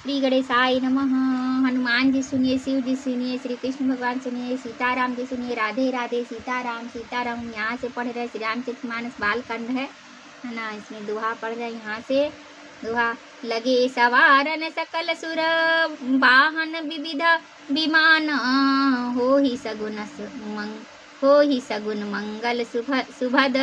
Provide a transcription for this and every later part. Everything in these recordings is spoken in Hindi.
श्री गणेशाय नमः। हनुमान जी सुनिए, शिव जी सुनिए, श्री कृष्ण भगवान सुनिए, सीताराम जी सुनिए। राधे राधे, सीताराम सीताराम। यहाँ से पढ़ रहे श्री रामचरितमानस बालकांड है ना। इसमें दोहा पढ़ रहे यहाँ से। दोहा। लगे सवारन सकल सुर वाहन विविध विमान, हो ही सगुन मंगल सुभद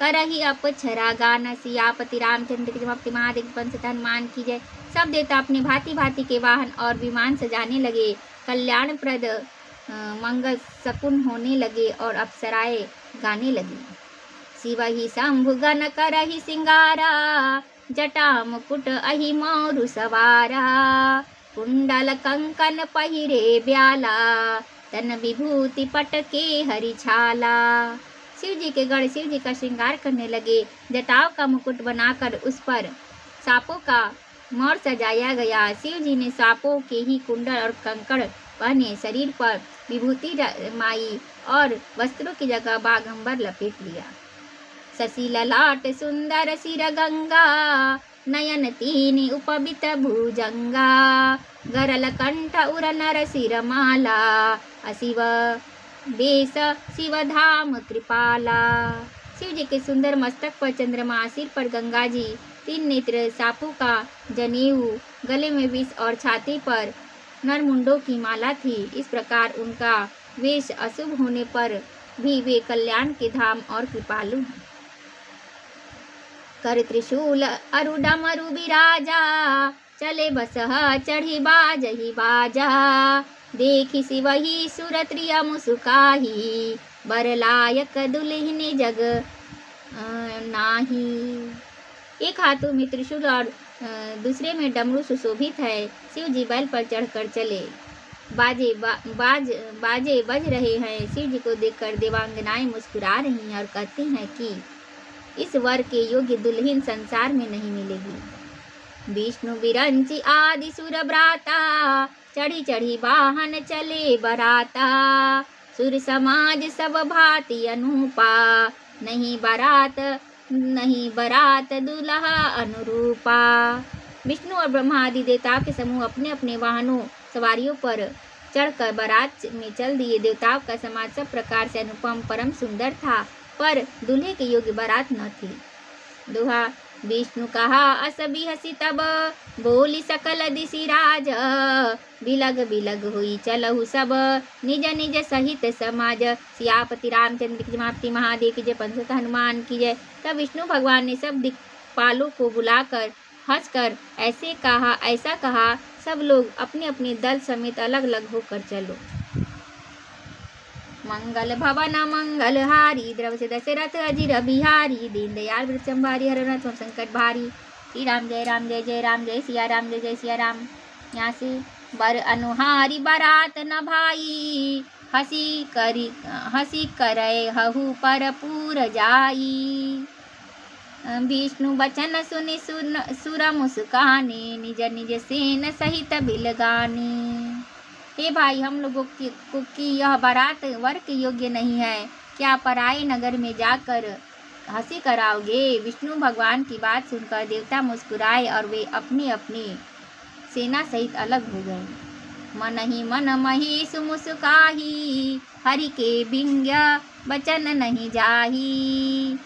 करहि अपछरा गान। सियापति रामचंद्र की जय। महादेव पंच हनुमान की जय। सब देवता अपने भांति भांति के वाहन और विमान सजाने लगे। कल्याणप्रद मंगल शकुन होने लगे और अप्सराएं गाने लगी। शिव ही शंभु गण करहि सिंगारा, जटा मुकुट अहि मोरु सवारा। कुंडल कंकन पहिरे ब्याला, तन विभूति पटके हरि छाला। शिव जी के गण शिव जी का श्रृंगार करने लगे। जटाओं का मुकुट बनाकर उस पर सांपों का मोर सजाया गया। शिव जी ने सांपों के ही कुंडल और कंकड़ पहने। शरीर पर विभूति माई और वस्त्रों की जगह बागंबर लपेट लिया। शशि ललाट सुंदर सिर गंगा, नयन तीन उपबित भुजंगा। गरल कंठ उर नर सिर माला, अशिव बेस शिव धाम कृपाला। शिव जी के सुंदर मस्तक पर चंद्रमा, सिर पर गंगा जी, तीन नेत्र, सांपों का जनेऊ, गले में विष और छाती पर नरमुंडों की माला थी। इस प्रकार उनका वेश अशुभ होने पर भी वे कल्याण के धाम और कृपालु हैं। कर त्रिशूल अरु डमरु बिराजा, चले बसह चढ़ी बाजहि बाजा। देखि शिवहि सुरत्रिय मुसुकाहि, बर लायक दुल्हिन जग नाही। एक हाथों में त्रिशूल और दूसरे में डमरू सुशोभित है। शिव जी बैल पर चढ़कर चले। बाजे बज रहे हैं। शिव जी को देखकर देवांगनाएं मुस्कुरा रही हैं और कहती हैं कि इस वर के योग्य दुल्हन संसार में नहीं मिलेगी। विष्णु बिरंची आदि सुर ब्राता, चढ़ी चढ़ी वाहन चले बराता। सुर समाज सब भांति अनूपा, नहीं बरात दुल्हा अनुरूपा। विष्णु और ब्रह्मा आदि देवताओं के समूह अपने अपने वाहनों सवारियों पर चढ़कर बारात में चल दिए। देवताओं का समाज सब प्रकार से अनुपम परम सुंदर था, पर दूल्हे के योग्य बारात न थी। दोहा। विष्णु कहा अस बिहसी तब, बोली सकल दिशि राज। बिलग बिलग हुई चलहु सब, निज निज सहित समाज। सियापति रामचंद्र की जय। महादेव की जय। पंच हनुमान की जय। तब विष्णु भगवान ने सब दिक्पालों को बुलाकर हंसकर ऐसा कहा, सब लोग अपने अपने दल समेत अलग अलग होकर चलो। मंगल भवन मंगल हारी, द्रव से दशरथ अजिर बिहारी। दीन दयाल वृषंभारी, हरनाथ संकट भारी। श्री राम जय राम जय जय राम, जय सिया राम जय जय सिया राम। यहाँ से बर अनुहारी बारात न भाई, हसी करे हहु पर पूर जाई। विष्णु बचन सुनि सुर मुस्काने, निज निज सेन सहित बिलगानी। हे भाई, हम लोगों की यह बारात वर के योग्य नहीं है। क्या पराए नगर में जाकर हंसी कराओगे? विष्णु भगवान की बात सुनकर देवता मुस्कुराए और वे अपनी अपनी सेना सहित अलग हो गए। मन ही मन महेश मुस्काही, हरि के बिंग्य बचन नहीं जाही।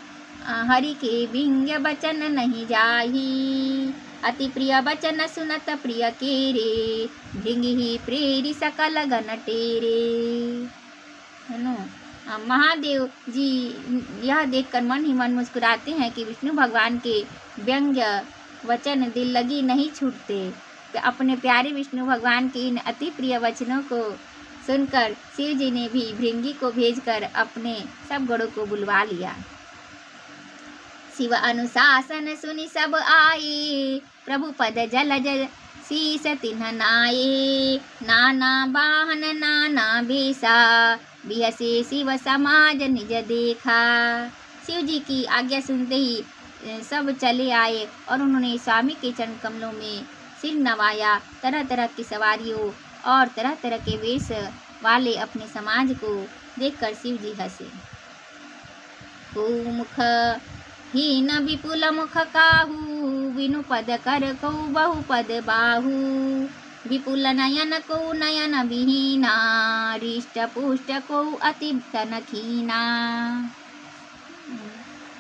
हरि के बिंग्य बचन नहीं जाही। अति प्रिय बचन सुनत प्रिय केरे, भृंगी प्रेरी सकल गण टेरे। है न। महादेव जी यह देखकर मन ही मन मुस्कुराते हैं कि विष्णु भगवान के व्यंग्य वचन दिल लगी नहीं छूटते। अपने प्यारे विष्णु भगवान के इन अति प्रिय वचनों को सुनकर शिव जी ने भी भृंगी को भेजकर अपने सब गणों को बुलवा लिया। शिव अनुशासन सुनि सब आए, प्रभु पद जलज शीस तिन्ह नाये। नाना वाहन नाना बेसा, बिहसे शिव समाज निज देखा। शिव जी की आज्ञा सुनते ही सब चले आए और उन्होंने स्वामी के चरण कमलों में सिर नवाया। तरह तरह की सवारियों और तरह तरह के वेश वाले अपने समाज को देखकर शिव जी हंसे। मुख हीन विपुल मुख काहू, विनु पद कर कऊ बहु पद बाहु, विपुल नयन को नयन विहीना, हृष्ट पुष्ट को अति तन खीना।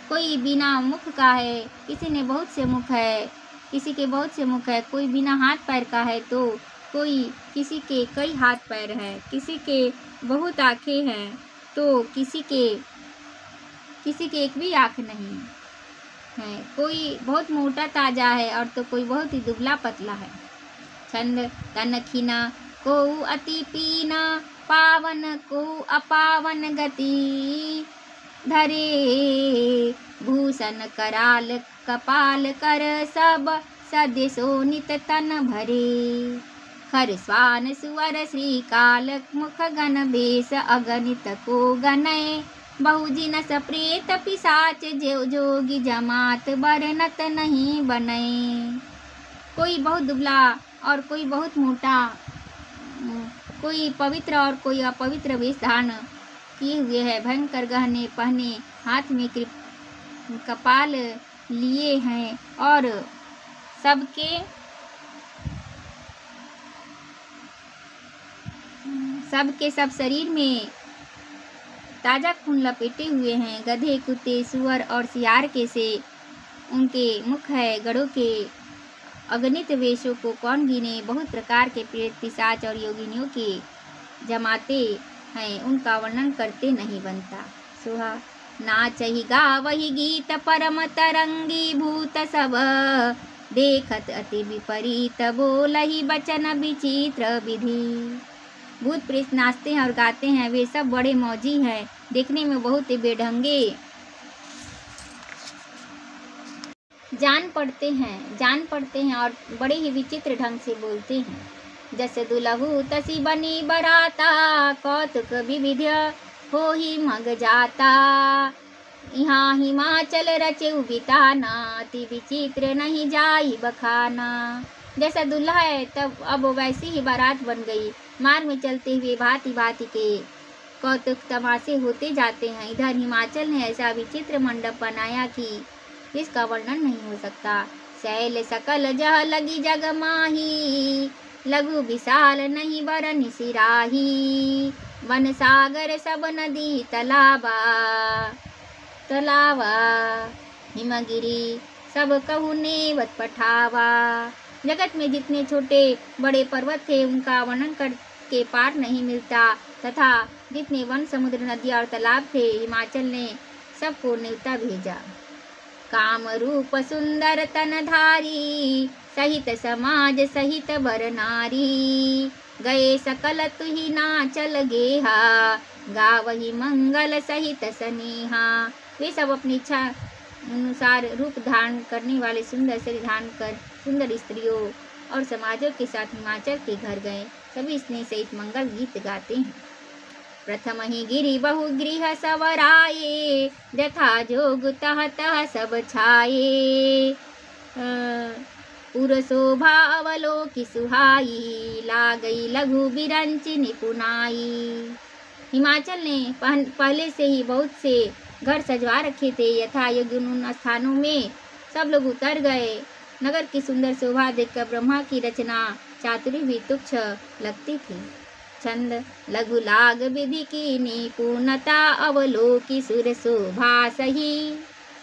कोई बिना मुख का है, किसी ने बहुत से मुख है, किसी के बहुत से मुख है। कोई बिना हाथ पैर का है तो कोई, किसी के कई हाथ पैर है, किसी के बहुत आँखें हैं तो किसी के एक भी आँख नहीं है। कोई बहुत मोटा ताजा है और तो कोई बहुत ही दुबला पतला है। छंद तन खीना को अति पीना, पावन को अपावन गति, धरे भूषण कराल कपाल कर सब सद्य सोनित तन भरे, खर स्वान सुअर श्री कालक मुख गण बेस अगणित को गणय, बहुजिन सप्रेत पिशाच जो जोगी जमात बरनत नहीं बनय। कोई बहुत दुबला और कोई बहुत मोटा, कोई पवित्र और कोई अपवित्र वेश धारण किए हुए है, भयंकर गहने पहने, हाथ में कपाल लिए हैं और सबके सब शरीर में ताजा खून लपेटे हुए हैं। गधे कुत्ते सुअर और सियार के से उनके मुख है, गड़ों के अगणित वेशों को कौन गिने, बहुत प्रकार के प्रेत पिशाच और योगिनियों के जमाते हैं, उनका वर्णन करते नहीं बनता। सुहा नाचहि गावहि गीत परम तरंगी भूत सब, देखत अति विपरीत बोलहि बचन विचित्र विधि। भूत प्रेत नाचते हैं और गाते हैं, वे सब बड़े मौजी हैं, देखने में बहुत ही बेढंगे जान पड़ते हैं और बड़े ही विचित्र ढंग से बोलते हैं। जस दुलहु तसी बनी बराता, कौतुक विविध हो ही मग जाता, यहाँ हिमाचल रचे बिताना, अति विचित्र नहीं जाई बखाना। जैसा दूल्हा है तब अब वैसी ही बारात बन गई, मार्ग में चलते हुए भांति भांति के कौतुक तमाशे होते जाते हैं। इधर हिमाचल ने ऐसा विचित्र मंडप बनाया कि इसका वर्णन नहीं हो सकता। शैल सकल जह लगी जग माही, लघु विशाल नहीं बरन सिराही, वन सागर सब नदी तलावा, हिमगिरी सब कहु नेवत पठावा। जगत में जितने छोटे बड़े पर्वत थे उनका वर्णन करके पार नहीं मिलता, तथा जितने वन समुद्र नदियाँ और तालाब थे हिमाचल ने सबको न्योता भेजा। काम रूप सुंदर तनधारी, सहित समाज सहित बर नारी, गए सकल तुहि नाचल गेहा, गावहि मंगल सहित सनेहा। वे सब अपनी इच्छा अनुसार रूप धारण करने वाले सुंदर शरीर धारण कर सुंदर स्त्रियों और समाजों के साथ हिमाचल के घर गए। सभी स्नेह सहित मंगल गीत गाते हैं। प्रथम ही गिरी बहु गृह सवराये, जथा जोग तह तह सब छाये, पुर शोभा अवलोकि सुहाई, लागई लघु बिरंचि निपुनाई। हिमाचल ने पहले से ही बहुत से घर सजवा रखे थे, यथा योग्य उन स्थानों में सब लोग उतर गए। नगर की सुंदर शोभा देखकर ब्रह्मा की रचना चातुरी भी तुच्छ लगती थी। छंद लघु लाग विधि की निपुणता, अवलोकि सुर शोभा सही,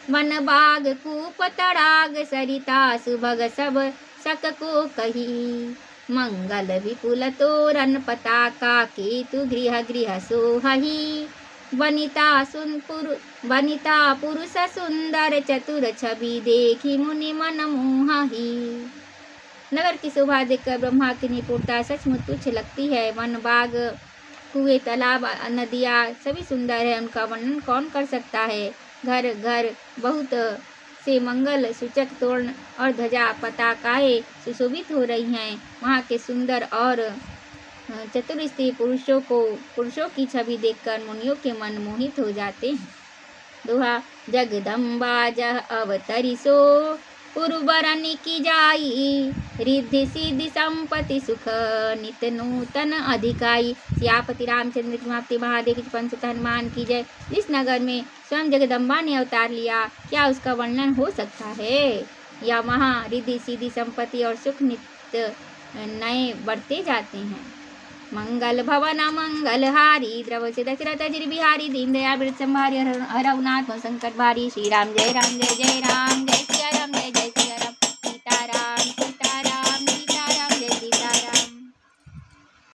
वन बाग कूप तड़ाग सरिता, सुभग सब सक को कही, मंगल विपुल तोरण पताका, केतु गृह गृह सोहही, वनिता पुरुष सुंदर चतुर छवि, देखी मुनि मन मोहही। नगर की शोभा देखकर ब्रह्मा की निपुणता सचमुच तुच्छ लगती है। वन बाग कुएं तालाब नदियाँ सभी सुंदर है, उनका वर्णन कौन कर सकता है। घर घर बहुत से मंगल सूचक तोरण और ध्वजा पताकाएं सुशोभित हो रही हैं। वहाँ के सुंदर और चतुर स्त्री पुरुषों की छवि देखकर मुनियों के मन मोहित हो जाते हैं। दोहा जगदम्बा जह अवतरी सो, पुरबरन की जाई, रिद्धि सिद्धि संपत्ति सुख, नित नूतन अधिकाई। सियापति रामचंद्र की मापति महादेव की पंचत हनुमान की जय। जिस नगर में स्वयं जगदम्बा ने अवतार लिया, क्या उसका वर्णन हो सकता है। या वहाँ रिद्धि सीधी संपत्ति और सुख नित्य नए बढ़ते जाते हैं। मंगल भवन मंगलहारी द्रवसे दशरथ अजिर बिहारी दीनदयाल वृत्त संभारी हरऊ नाथ संकट भारी। श्री राम जय राम जय जय राम जय